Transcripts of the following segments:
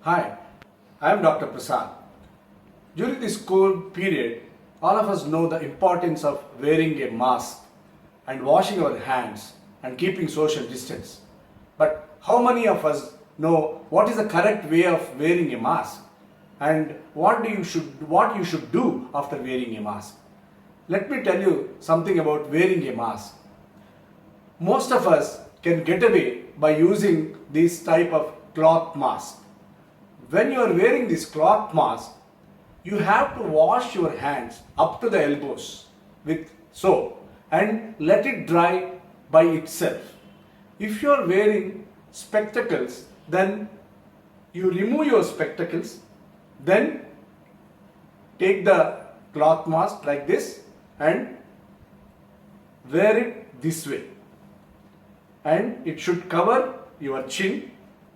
Hi, I am Dr. Prasad. During the school period, all of us know the importance of wearing a mask and washing our hands and keeping social distance. But how many of us know what is the correct way of wearing a mask and what you should do after wearing a mask? Let me tell you something about wearing a mask. Most of us can get away by using this type of cloth mask. When you are wearing this cloth mask, you have to wash your hands up to the elbows with soap and let it dry by itself. If you are wearing spectacles, then you remove your spectacles, then take the cloth mask like this and wear it this way. And it should cover your chin,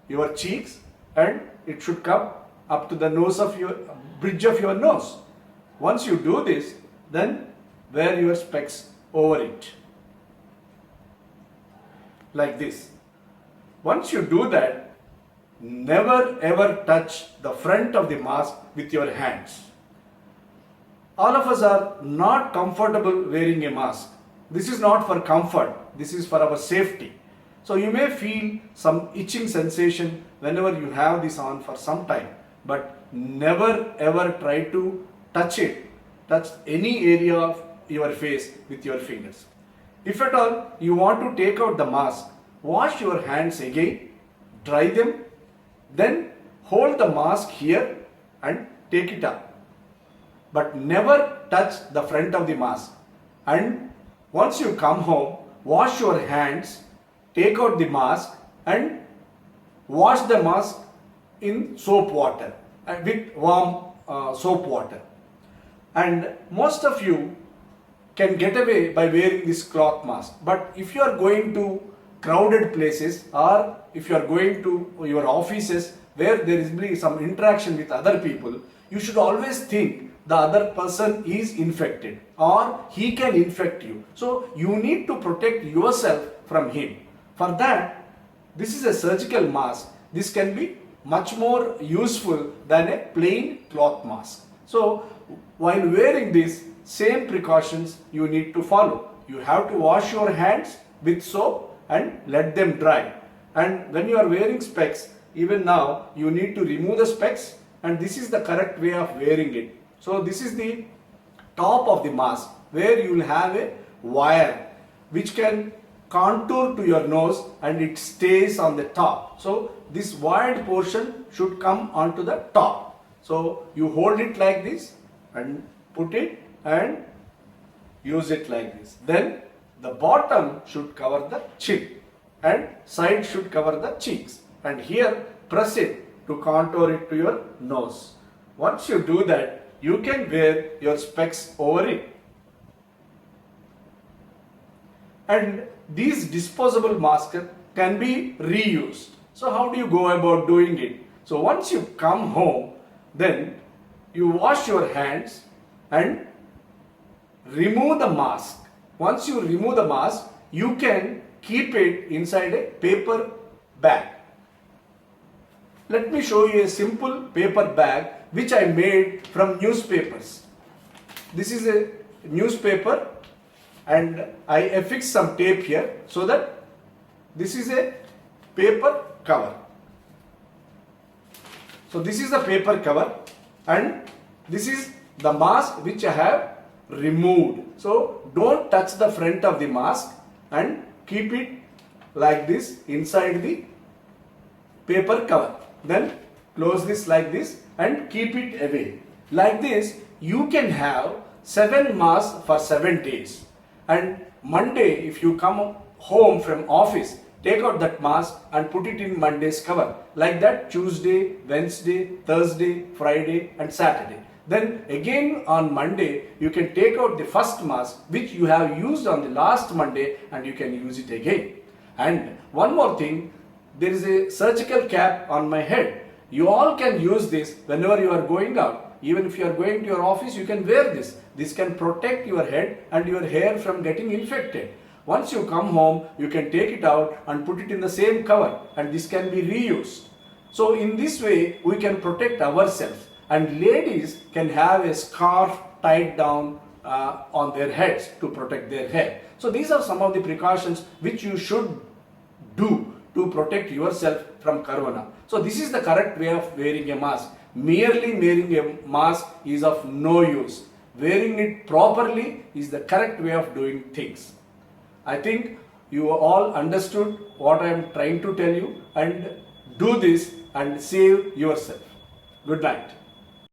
your cheeks, and it should come up to the nose of your bridge of your nose. Once you do this, then wear your specs over it like this. Once you do that, never ever touch the front of the mask with your hands. All of us are not comfortable wearing a mask. This is not for comfort, this is for our safety. So you may feel some itching sensation whenever you have this on for some time, but never ever try to touch any area of your face with your fingers. If at all you want to take out the mask, wash your hands again, dry them, then hold the mask here and take it up. But never touch the front of the mask. And once you come home, wash your hands, take out the mask and wash the mask in soap water with warm soap water. And most of you can get away by wearing this cloth mask. But if you are going to crowded places or if you are going to your offices where there is some interaction with other people, you should always think the other person is infected or he can infect you. So you need to protect yourself from him. For that, this is a surgical mask. This can be much more useful than a plain cloth mask. So while wearing this, same precautions you need to follow. You have to wash your hands with soap and let them dry. And when you are wearing specs, even now you need to remove the specs, and this is the correct way of wearing it. So this is the top of the mask where you will have a wire which can contour to your nose and it stays on the top. So this wired portion should come onto the top. So you hold it like this and put it and use it like this. Then the bottom should cover the chin and side should cover the cheeks. And here press it to contour it to your nose. Once you do that, you can wear your specs over it. And these disposable masks can be reused. So how do you go about doing it? So once you come home, then you wash your hands and remove the mask. Once you remove the mask, you can keep it inside a paper bag. Let me show you a simple paper bag which I made from newspapers. This is a newspaper and I affixed some tape here so that this is a paper cover. So this is the paper cover and this is the mask which I have removed. So don't touch the front of the mask and keep it like this inside the paper cover. Then close this like this and keep it away. Like this you can have 7 masks for 7 days. And Monday, if you come home from office, take out that mask and put it in Monday's cover. Like that, Tuesday, Wednesday, Thursday, Friday and Saturday. Then again on Monday, you can take out the first mask which you have used on the last Monday and you can use it again. And one more thing, there is a surgical cap on my head. You all can use this whenever you are going out. Even if you are going to your office, you can wear this. This can protect your head and your hair from getting infected. Once you come home, you can take it out and put it in the same cover and this can be reused. So in this way, we can protect ourselves, and ladies can have a scarf tied down on their heads to protect their hair. So these are some of the precautions which you should do to protect yourself from corona. So this is the correct way of wearing a mask. Merely wearing a mask is of no use. Wearing it properly is the correct way of doing things. I think you all understood what I am trying to tell you, and do this and save yourself. Good night.